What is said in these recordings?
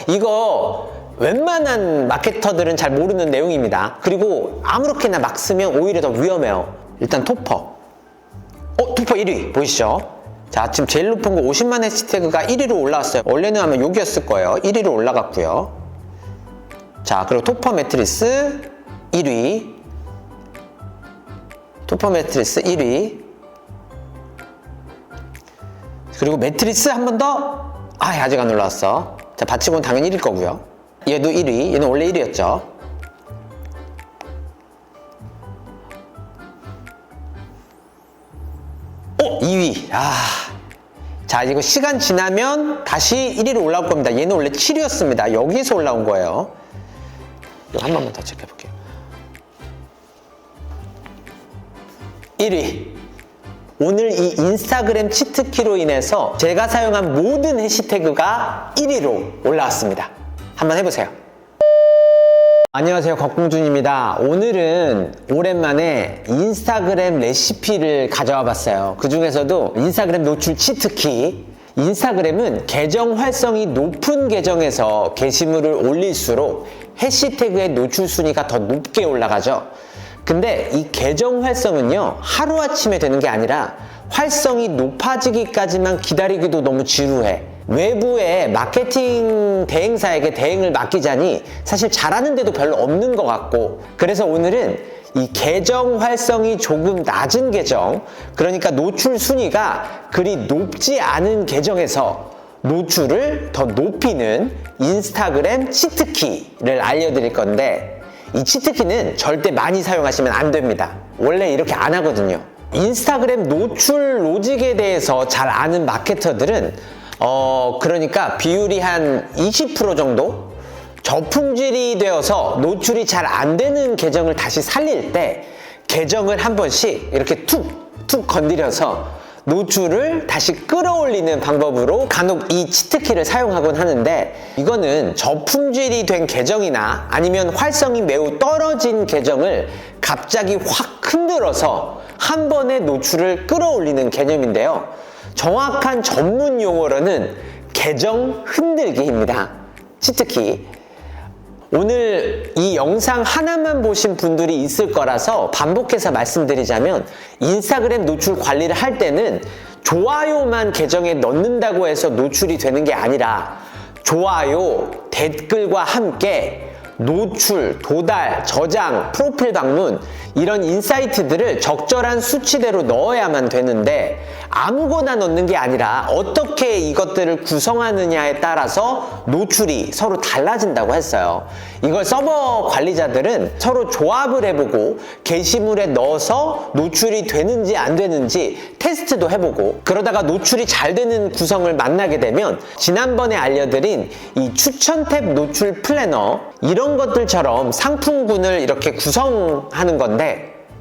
이거 웬만한 마케터들은 잘 모르는 내용입니다. 그리고 아무렇게나 막 쓰면 오히려 더 위험해요. 일단 토퍼. 토퍼 1위 보이시죠? 자, 지금 제일 높은 거 50만 해시태그가 1위로 올라왔어요. 원래는 아마 여기였을 거예요. 1위로 올라갔고요. 자, 그리고 토퍼 매트리스 1위. 토퍼 매트리스 1위. 그리고 매트리스 한 번 더. 아직 안 올라왔어. 자, 받치고는 당연히 1위일 거고요. 얘도 1위. 얘는 원래 1위였죠. 오! 2위. 자, 이거 시간 지나면 다시 1위로 올라올 겁니다. 얘는 원래 7위였습니다. 여기서 올라온 거예요. 이거 한 번만 더 체크해볼게요. 1위. 오늘 이 인스타그램 치트키로 인해서 제가 사용한 모든 해시태그가 1위로 올라왔습니다. 한번 해보세요. 안녕하세요, 곽공준입니다. 오늘은 오랜만에 인스타그램 레시피를 가져와 봤어요. 그 중에서도 인스타그램 노출 치트키. 인스타그램은 계정 활성이 높은 계정에서 게시물을 올릴수록 해시태그의 노출 순위가 더 높게 올라가죠. 근데 이 계정 활성은요, 하루아침에 되는 게 아니라 활성이 높아지기까지만 기다리기도 너무 지루해. 외부의 마케팅 대행사에게 대행을 맡기자니 사실 잘하는 데도 별로 없는 것 같고, 그래서 오늘은 이 계정 활성이 조금 낮은 계정, 그러니까 노출 순위가 그리 높지 않은 계정에서 노출을 더 높이는 인스타그램 치트키를 알려드릴 건데, 이 치트키는 절대 많이 사용하시면 안 됩니다. 원래 이렇게 안 하거든요. 인스타그램 노출 로직에 대해서 잘 아는 마케터들은 그러니까 비율이 한 20% 정도? 저품질이 되어서 노출이 잘 안 되는 계정을 다시 살릴 때 계정을 한 번씩 이렇게 툭툭 건드려서 노출을 다시 끌어올리는 방법으로 간혹 이 치트키를 사용하곤 하는데, 이거는 저품질이 된 계정이나 아니면 활성이 매우 떨어진 계정을 갑자기 확 흔들어서 한 번에 노출을 끌어올리는 개념인데요. 정확한 전문 용어로는 계정 흔들기입니다. 치트키. 오늘 이 영상 하나만 보신 분들이 있을 거라서 반복해서 말씀드리자면, 인스타그램 노출 관리를 할 때는 좋아요만 계정에 넣는다고 해서 노출이 되는 게 아니라 좋아요, 댓글과 함께 노출, 도달, 저장, 프로필 방문, 이런 인사이트들을 적절한 수치대로 넣어야만 되는데, 아무거나 넣는 게 아니라 어떻게 이것들을 구성하느냐에 따라서 노출이 서로 달라진다고 했어요. 이걸 서버 관리자들은 서로 조합을 해보고 게시물에 넣어서 노출이 되는지 안 되는지 테스트도 해보고, 그러다가 노출이 잘 되는 구성을 만나게 되면 지난번에 알려드린 이 추천 탭 노출 플래너, 이런 것들처럼 상품군을 이렇게 구성하는 건데,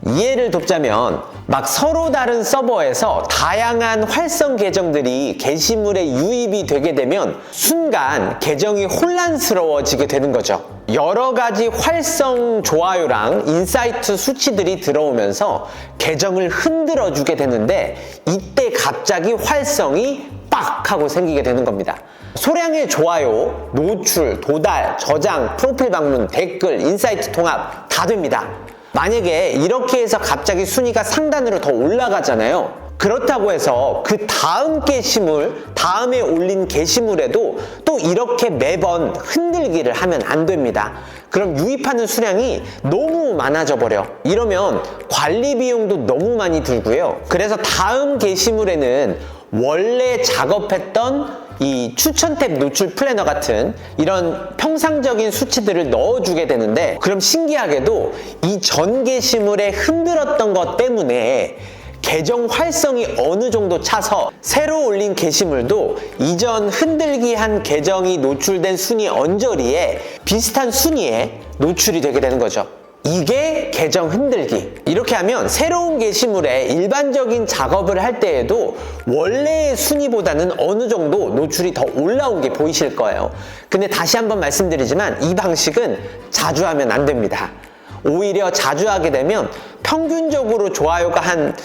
이해를 돕자면 막 서로 다른 서버에서 다양한 활성 계정들이 게시물에 유입이 되게 되면 순간 계정이 혼란스러워지게 되는 거죠. 여러 가지 활성 좋아요랑 인사이트 수치들이 들어오면서 계정을 흔들어 주게 되는데, 이때 갑자기 활성이 빡 하고 생기게 되는 겁니다. 소량의 좋아요, 노출, 도달, 저장, 프로필 방문, 댓글, 인사이트 통합 다 됩니다. 만약에 이렇게 해서 갑자기 순위가 상단으로 더 올라가잖아요. 그렇다고 해서 그 다음 게시물, 다음에 올린 게시물에도 또 이렇게 매번 흔들기를 하면 안 됩니다. 그럼 유입하는 수량이 너무 많아져 버려. 이러면 관리 비용도 너무 많이 들고요. 그래서 다음 게시물에는 원래 작업했던 이 추천 탭 노출 플래너 같은 이런 평상적인 수치들을 넣어주게 되는데, 그럼 신기하게도 이 전 게시물에 흔들었던 것 때문에 계정 활성이 어느 정도 차서 새로 올린 게시물도 이전 흔들기 한 계정이 노출된 순위 언저리에 비슷한 순위에 노출이 되게 되는 거죠. 이게 계정 흔들기. 이렇게 하면 새로운 게시물에 일반적인 작업을 할 때에도 원래의 순위보다는 어느 정도 노출이 더 올라온 게 보이실 거예요. 근데 다시 한번 말씀드리지만 이 방식은 자주 하면 안 됩니다. 오히려 자주 하게 되면 평균적으로 좋아요가 한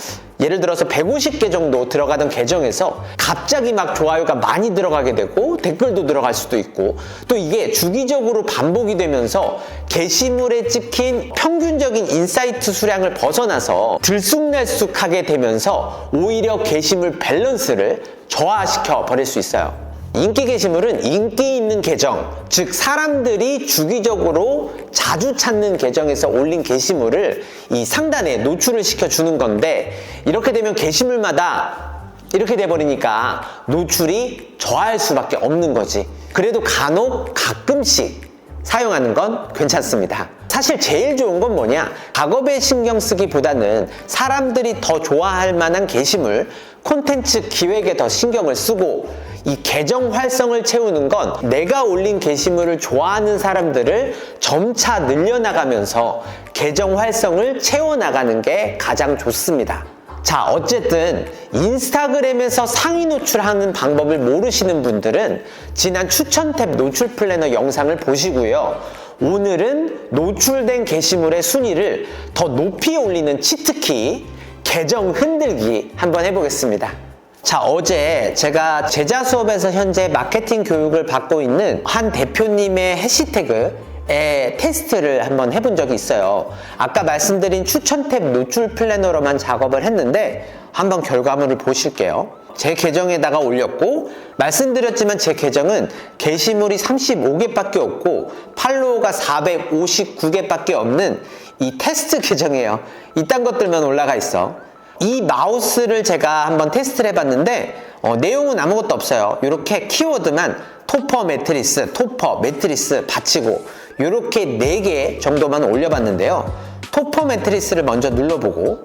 예를 들어서 150개 정도 들어가던 계정에서 갑자기 막 좋아요가 많이 들어가게 되고 댓글도 들어갈 수도 있고, 또 이게 주기적으로 반복이 되면서 게시물에 찍힌 평균적인 인사이트 수량을 벗어나서 들쑥날쑥하게 되면서 오히려 게시물 밸런스를 저하시켜 버릴 수 있어요. 인기 게시물은 인기 있는 계정, 즉 사람들이 주기적으로 자주 찾는 계정에서 올린 게시물을 이 상단에 노출을 시켜주는 건데, 이렇게 되면 게시물마다 이렇게 돼버리니까 노출이 저하할 수밖에 없는 거지. 그래도 간혹 가끔씩 사용하는 건 괜찮습니다. 사실 제일 좋은 건 뭐냐? 작업에 신경 쓰기보다는 사람들이 더 좋아할 만한 게시물, 콘텐츠 기획에 더 신경을 쓰고, 이 계정 활성을 채우는 건 내가 올린 게시물을 좋아하는 사람들을 점차 늘려나가면서 계정 활성을 채워나가는 게 가장 좋습니다. 자, 어쨌든 인스타그램에서 상위 노출하는 방법을 모르시는 분들은 지난 추천 탭 노출 플래너 영상을 보시고요. 오늘은 노출된 게시물의 순위를 더 높이 올리는 치트키, 계정 흔들기 한번 해보겠습니다. 자, 어제 제가 제자 수업에서 현재 마케팅 교육을 받고 있는 한 대표님의 해시태그에 테스트를 한번 해본 적이 있어요. 아까 말씀드린 추천 탭 노출 플래너로만 작업을 했는데 한번 결과물을 보실게요. 제 계정에다가 올렸고, 말씀드렸지만 제 계정은 게시물이 35개밖에 없고 팔로워가 459개밖에 없는 이 테스트 계정이에요. 이딴 것들만 올라가 있어. 이 마우스를 제가 한번 테스트를 해봤는데 내용은 아무것도 없어요. 이렇게 키워드만 토퍼 매트리스, 토퍼 매트리스 받치고 이렇게 4개 정도만 올려봤는데요. 토퍼 매트리스를 먼저 눌러보고,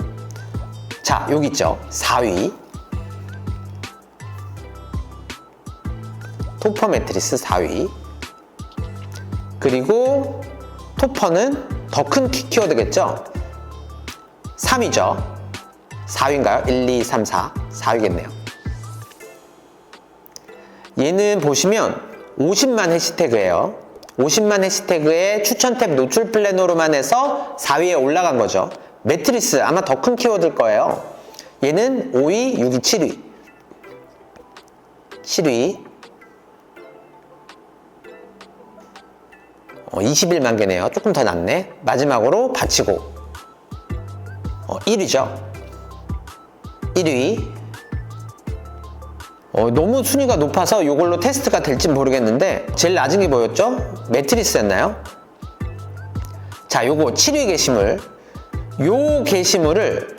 자, 여기 있죠. 4위. 토퍼 매트리스 4위. 그리고 토퍼는 더 큰 키워드겠죠. 3위죠. 4위인가요? 1, 2, 3, 4. 4위겠네요. 얘는 보시면 50만 해시태그예요. 50만 해시태그에 추천 탭 노출 플래너로만 해서 4위에 올라간 거죠. 매트리스 아마 더 큰 키워드일 거예요. 얘는 5위, 6위, 7위. 7위. 21만 개네요. 조금 더 낮네. 마지막으로 받치고 1위죠. 1위. 너무 순위가 높아서 이걸로 테스트가 될지 모르겠는데 제일 낮은 게 뭐였죠? 매트리스였나요? 자, 요거 7위 게시물. 요 게시물을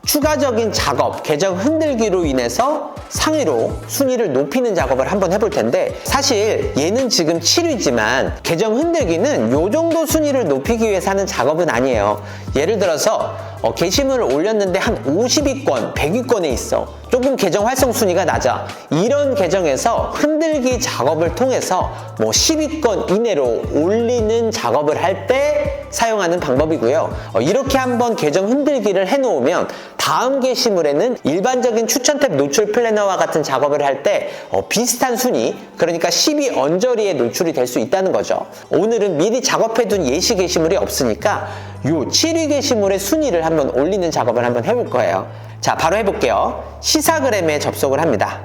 추가적인 작업, 계정 흔들기로 인해서 상위로 순위를 높이는 작업을 한번 해볼 텐데, 사실 얘는 지금 7위지만 계정 흔들기는 요 정도 순위를 높이기 위해서 하는 작업은 아니에요. 예를 들어서 게시물을 올렸는데 한 50위권, 100위권에 있어. 조금 계정 활성 순위가 낮아. 이런 계정에서 흔들기 작업을 통해서 뭐 10위권 이내로 올리는 작업을 할 때 사용하는 방법이고요. 이렇게 한번 계정 흔들기를 해놓으면 다음 게시물에는 일반적인 추천 탭 노출 플래너와 같은 작업을 할 때 비슷한 순위, 그러니까 10위 언저리에 노출이 될 수 있다는 거죠. 오늘은 미리 작업해둔 예시 게시물이 없으니까 요 7위 게시물의 순위를 한번 올리는 작업을 한번 해볼 거예요. 자, 바로 해볼게요. 시사그램에 접속을 합니다.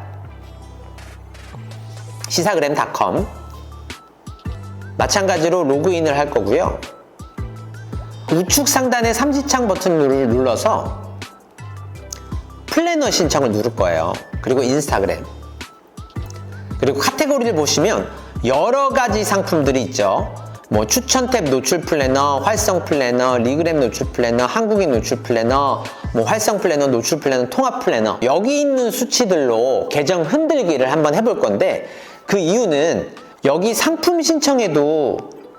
시사그램.com. 마찬가지로 로그인을 할 거고요. 우측 상단의 삼지창 버튼을 눌러서 플래너 신청을 누를 거예요. 그리고 인스타그램. 그리고 카테고리를 보시면 여러 가지 상품들이 있죠. 뭐 추천 탭 노출 플래너, 활성 플래너, 리그램 노출 플래너, 한국인 노출 플래너, 뭐 활성 플래너, 노출 플래너, 통합 플래너, 여기 있는 수치들로 계정 흔들기를 한번 해볼 건데, 그 이유는 여기 상품 신청에도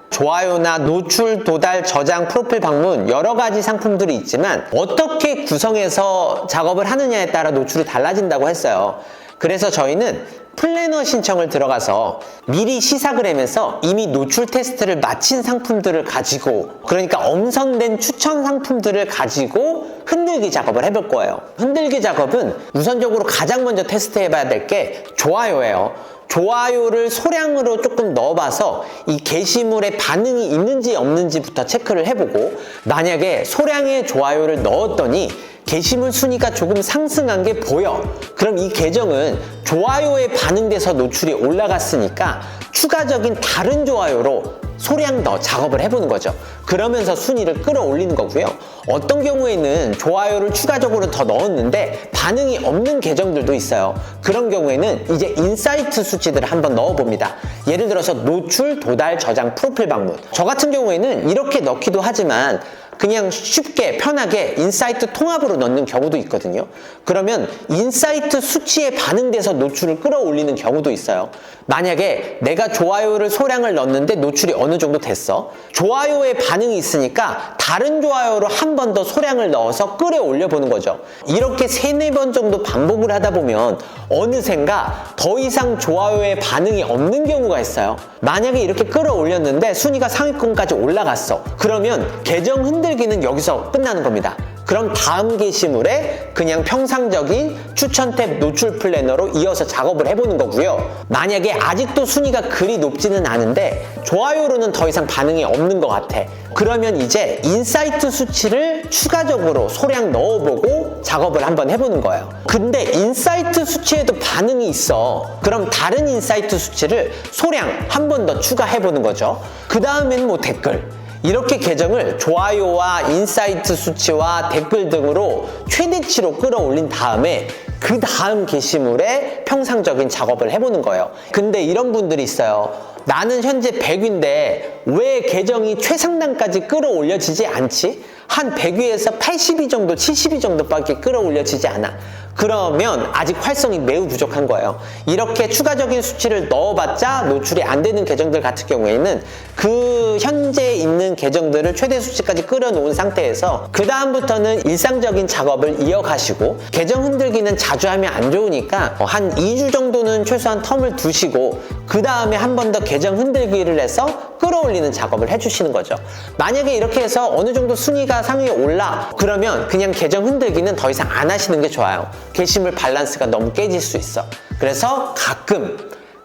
좋아요나 노출, 도달, 저장, 프로필 방문 여러 가지 상품들이 있지만 어떻게 구성해서 작업을 하느냐에 따라 노출이 달라진다고 했어요. 그래서 저희는 플래너 신청을 들어가서 미리 시사그램에서 이미 노출 테스트를 마친 상품들을 가지고, 그러니까 엄선된 추천 상품들을 가지고 흔들기 작업을 해볼 거예요. 흔들기 작업은 우선적으로 가장 먼저 테스트해 봐야 될 게 좋아요예요. 좋아요를 소량으로 조금 넣어봐서 이 게시물에 반응이 있는지 없는지부터 체크를 해보고, 만약에 소량의 좋아요를 넣었더니 게시물 순위가 조금 상승한 게 보여. 그럼 이 계정은 좋아요에 반응돼서 노출이 올라갔으니까 추가적인 다른 좋아요로 소량 더 작업을 해보는 거죠. 그러면서 순위를 끌어올리는 거고요. 어떤 경우에는 좋아요를 추가적으로 더 넣었는데 반응이 없는 계정들도 있어요. 그런 경우에는 이제 인사이트 수치들을 한번 넣어봅니다. 예를 들어서 노출, 도달, 저장, 프로필 방문. 저 같은 경우에는 이렇게 넣기도 하지만 그냥 쉽게 편하게 인사이트 통합으로 넣는 경우도 있거든요. 그러면 인사이트 수치에 반응돼서 노출을 끌어올리는 경우도 있어요. 만약에 내가 좋아요를 소량을 넣었는데 노출이 어느 정도 됐어. 좋아요에 반응이 있으니까 다른 좋아요로 한 번 더 소량을 넣어서 끌어올려 보는 거죠. 이렇게 3-4번 정도 반복을 하다 보면 어느샌가 더 이상 좋아요에 반응이 없는 경우가 있어요. 만약에 이렇게 끌어올렸는데 순위가 상위권까지 올라갔어. 그러면 계정 흔들기는 여기서 끝나는 겁니다. 그럼 다음 게시물에 그냥 평상적인 추천 탭 노출 플래너로 이어서 작업을 해보는 거고요. 만약에 아직도 순위가 그리 높지는 않은데 좋아요로는 더 이상 반응이 없는 것 같아. 그러면 이제 인사이트 수치를 추가적으로 소량 넣어보고 작업을 한번 해보는 거예요. 근데 인사이트 수치에도 반응이 있어. 그럼 다른 인사이트 수치를 소량 한 번 더 추가해보는 거죠. 그 다음엔 뭐 댓글. 이렇게 계정을 좋아요와 인사이트 수치와 댓글 등으로 최대치로 끌어올린 다음에 그 다음 게시물에 평상적인 작업을 해보는 거예요. 근데 이런 분들이 있어요. 나는 현재 100위인데 왜 계정이 최상단까지 끌어올려지지 않지? 한 100위에서 80위 정도, 70위 정도밖에 끌어올려지지 않아. 그러면 아직 활성이 매우 부족한 거예요. 이렇게 추가적인 수치를 넣어봤자 노출이 안 되는 계정들 같은 경우에는 그 현재 있는 계정들을 최대 수치까지 끌어놓은 상태에서 그 다음부터는 일상적인 작업을 이어가시고, 계정 흔들기는 자주 하면 안 좋으니까 한 2주 정도는 최소한 텀을 두시고 그 다음에 한 번 더 계정 흔들기를 해서 끌어올리는 작업을 해주시는 거죠. 만약에 이렇게 해서 어느 정도 순위가 상위에 올라, 그러면 그냥 계정 흔들기는 더 이상 안 하시는 게 좋아요. 게시물 밸런스가 너무 깨질 수 있어. 그래서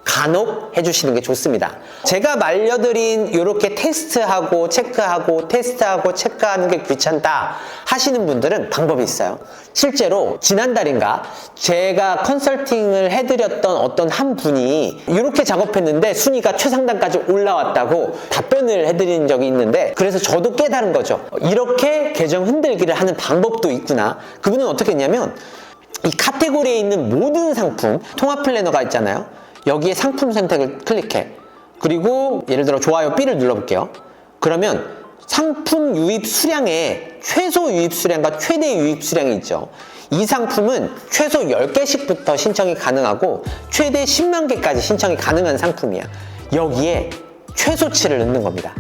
간혹 해주시는 게 좋습니다. 제가 말려드린 이렇게 테스트하고 체크하고 테스트하고 체크하는 게 귀찮다 하시는 분들은 방법이 있어요. 실제로 지난달인가 제가 컨설팅을 해드렸던 어떤 한 분이 이렇게 작업했는데 순위가 최상단까지 올라왔다고 답변을 해드린 적이 있는데, 그래서 저도 깨달은 거죠. 이렇게 계정 흔들기를 하는 방법도 있구나. 그분은 어떻게 했냐면 이 카테고리에 있는 모든 상품 통합 플래너가 있잖아요. 여기에 상품 선택을 클릭해. 그리고 예를 들어 좋아요 B를 눌러볼게요. 그러면 상품 유입 수량에 최소 유입 수량과 최대 유입 수량이 있죠. 이 상품은 최소 10개씩부터 신청이 가능하고 최대 10만 개까지 신청이 가능한 상품이야. 여기에 최소치를 넣는 겁니다.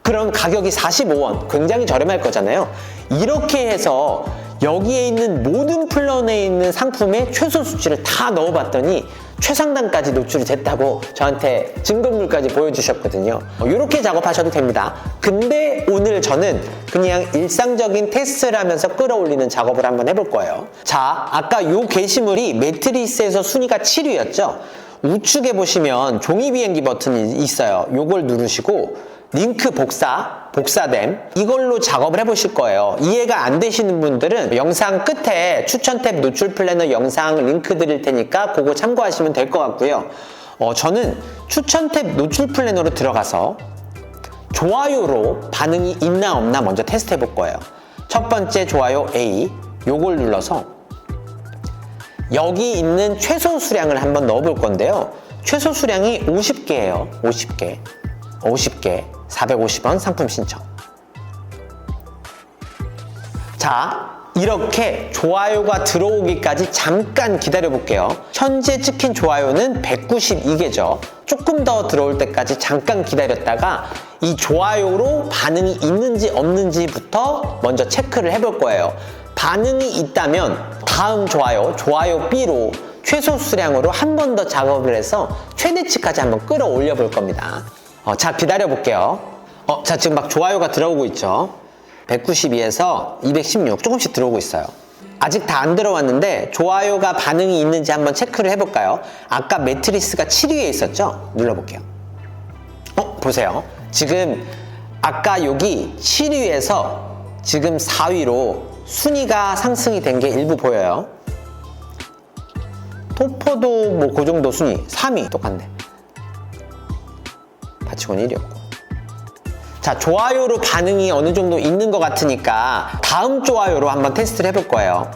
그럼 가격이 45원, 굉장히 저렴할 거잖아요. 이렇게 해서 여기에 있는 모든 플랜에 있는 상품의 최소 수치를 다 넣어봤더니 최상단까지 노출이 됐다고 저한테 증거물까지 보여주셨거든요. 이렇게 작업하셔도 됩니다. 근데 오늘 저는 그냥 일상적인 테스트를 하면서 끌어올리는 작업을 한번 해볼 거예요. 자, 아까 요 게시물이 매트리스에서 순위가 7위였죠? 우측에 보시면 종이 비행기 버튼이 있어요. 요걸 누르시고 링크 복사됨, 이걸로 작업을 해보실 거예요. 이해가 안 되시는 분들은 영상 끝에 추천 탭 노출 플래너 영상 링크 드릴 테니까 그거 참고하시면 될 것 같고요. 저는 추천 탭 노출 플래너로 들어가서 좋아요로 반응이 있나 없나 먼저 테스트 해볼 거예요. 첫 번째 좋아요 A, 요걸 눌러서 여기 있는 최소 수량을 한번 넣어볼 건데요. 최소 수량이 50개예요. 50개. 450원 상품 신청. 자, 이렇게 좋아요가 들어오기까지 잠깐 기다려 볼게요. 현재 찍힌 좋아요는 192개죠. 조금 더 들어올 때까지 잠깐 기다렸다가 이 좋아요로 반응이 있는지 없는지부터 먼저 체크를 해볼 거예요. 반응이 있다면 다음 좋아요 B로 최소 수량으로 한 번 더 작업을 해서 최대치까지 한번 끌어올려 볼 겁니다. 자, 기다려 볼게요. 자, 지금 막 좋아요가 들어오고 있죠. 192에서 216 조금씩 들어오고 있어요. 아직 다 안 들어왔는데 좋아요가 반응이 있는지 한번 체크를 해볼까요? 아까 매트리스가 7위에 있었죠? 눌러볼게요. 보세요. 지금 아까 여기 7위에서 지금 4위로 순위가 상승이 된 게 일부 보여요. 토퍼도 뭐 그 정도 순위, 3위 똑같네. 바치고는 1위였고. 자, 좋아요로 반응이 어느 정도 있는 것 같으니까 다음 좋아요로 한번 테스트를 해볼 거예요.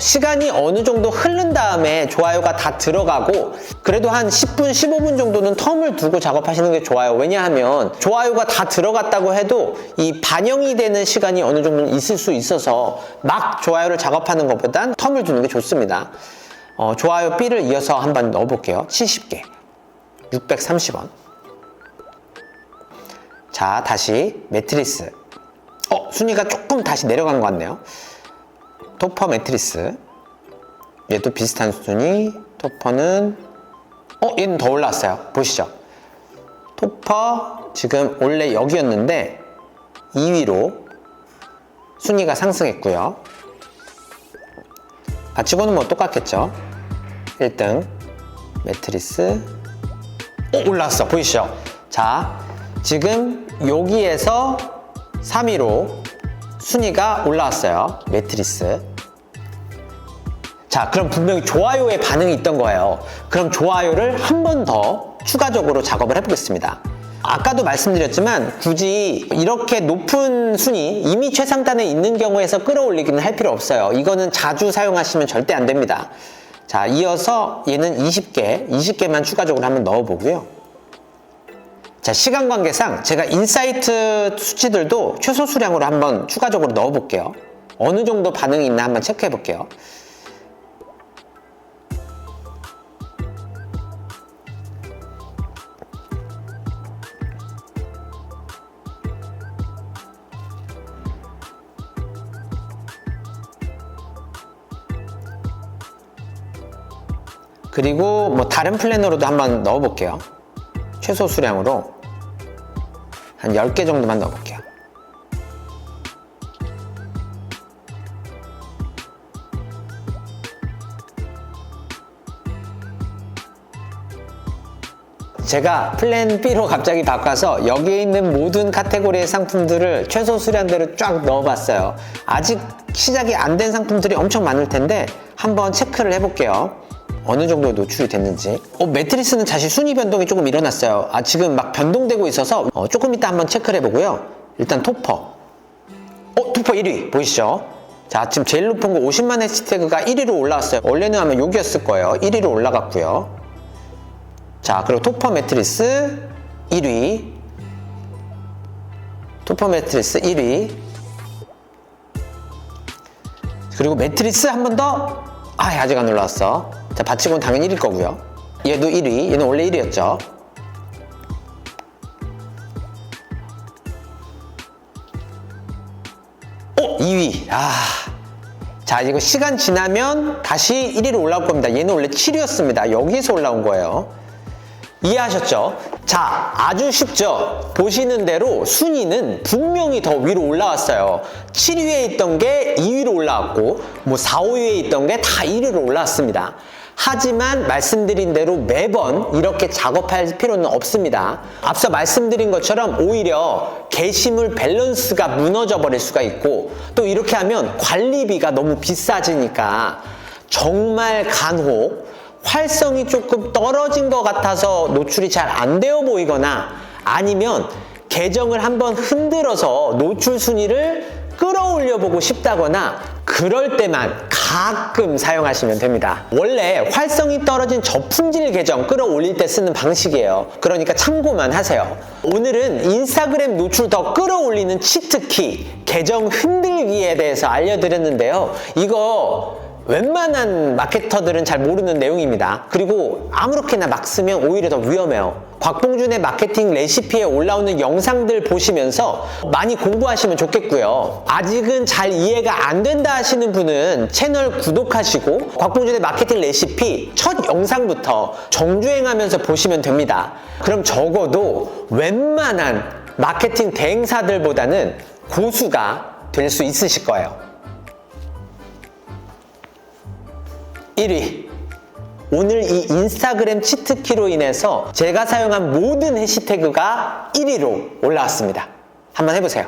시간이 어느 정도 흐른 다음에 좋아요가 다 들어가고 그래도 한 10분, 15분 정도는 텀을 두고 작업하시는 게 좋아요. 왜냐하면 좋아요가 다 들어갔다고 해도 이 반영이 되는 시간이 어느 정도는 있을 수 있어서 막 좋아요를 작업하는 것보단 텀을 두는 게 좋습니다. 좋아요 B를 이어서 한번 넣어볼게요. 70개, 630원. 자, 다시 매트리스. 순위가 조금 다시 내려간 것 같네요. 토퍼 매트리스. 얘도 비슷한 순위. 토퍼는 얘는 더 올라왔어요. 보시죠. 토퍼 지금 원래 여기였는데 2위로 순위가 상승했고요. 바치고는 뭐 똑같겠죠. 1등 매트리스. 올라왔어. 보이시죠? 자, 지금 여기에서 3위로 순위가 올라왔어요. 매트리스. 자, 그럼 분명히 좋아요에 반응이 있던 거예요. 그럼 좋아요를 한 번 더 추가적으로 작업을 해보겠습니다. 아까도 말씀드렸지만 굳이 이렇게 높은 순위, 이미 최상단에 있는 경우에서 끌어올리기는 할 필요 없어요. 이거는 자주 사용하시면 절대 안 됩니다. 자, 이어서 얘는 20개만 추가적으로 한번 넣어보고요. 자, 시간 관계상 제가 인사이트 수치들도 최소 수량으로 한번 추가적으로 넣어볼게요. 어느 정도 반응이 있나 한번 체크해볼게요. 그리고 뭐 다른 플래너로도 한번 넣어볼게요. 최소 수량으로 한 10개 정도만 넣어볼게요. 제가 플랜 B로 갑자기 바꿔서 여기에 있는 모든 카테고리의 상품들을 최소 수량대로 쫙 넣어봤어요. 아직 시작이 안 된 상품들이 엄청 많을 텐데 한번 체크를 해볼게요. 어느 정도 노출이 됐는지. 매트리스는 다시 순위 변동이 조금 일어났어요. 지금 막 변동되고 있어서 조금 이따 한번 체크를 해보고요. 일단 토퍼. 토퍼 1위 보이시죠? 자, 지금 제일 높은 거 50만 해시태그가 1위로 올라왔어요. 원래는 아마 여기였을 거예요. 1위로 올라갔고요. 자, 그리고 토퍼 매트리스 1위. 토퍼 매트리스 1위. 그리고 매트리스 한 번 더. 아직 안 올라왔어. 자, 바치고는 당연히 1위일 거고요. 얘도 1위. 얘는 원래 1위였죠. 오! 2위. 자, 이거 시간 지나면 다시 1위로 올라올 겁니다. 얘는 원래 7위였습니다. 여기서 올라온 거예요. 이해하셨죠? 자, 아주 쉽죠? 보시는 대로 순위는 분명히 더 위로 올라왔어요. 7위에 있던 게 2위로 올라왔고, 뭐 4, 5위에 있던 게 다 1위로 올라왔습니다. 하지만 말씀드린 대로 매번 이렇게 작업할 필요는 없습니다. 앞서 말씀드린 것처럼 오히려 게시물 밸런스가 무너져 버릴 수가 있고, 또 이렇게 하면 관리비가 너무 비싸지니까 정말 간혹 활성이 조금 떨어진 것 같아서 노출이 잘 안 되어 보이거나 아니면 계정을 한번 흔들어서 노출 순위를 끌어올려 보고 싶다거나 그럴 때만 가끔 사용하시면 됩니다. 원래 활성이 떨어진 저품질 계정 끌어올릴 때 쓰는 방식이에요. 그러니까 참고만 하세요. 오늘은 인스타그램 노출 더 끌어올리는 치트키, 계정 흔들기에 대해서 알려드렸는데요. 이거 웬만한 마케터들은 잘 모르는 내용입니다. 그리고 아무렇게나 막 쓰면 오히려 더 위험해요. 곽봉준의 마케팅 레시피에 올라오는 영상들 보시면서 많이 공부하시면 좋겠고요. 아직은 잘 이해가 안 된다 하시는 분은 채널 구독하시고 곽봉준의 마케팅 레시피 첫 영상부터 정주행하면서 보시면 됩니다. 그럼 적어도 웬만한 마케팅 대행사들보다는 고수가 될 수 있으실 거예요. 1위. 오늘 이 인스타그램 치트키로 인해서 제가 사용한 모든 해시태그가 1위로 올라왔습니다. 한번 해보세요.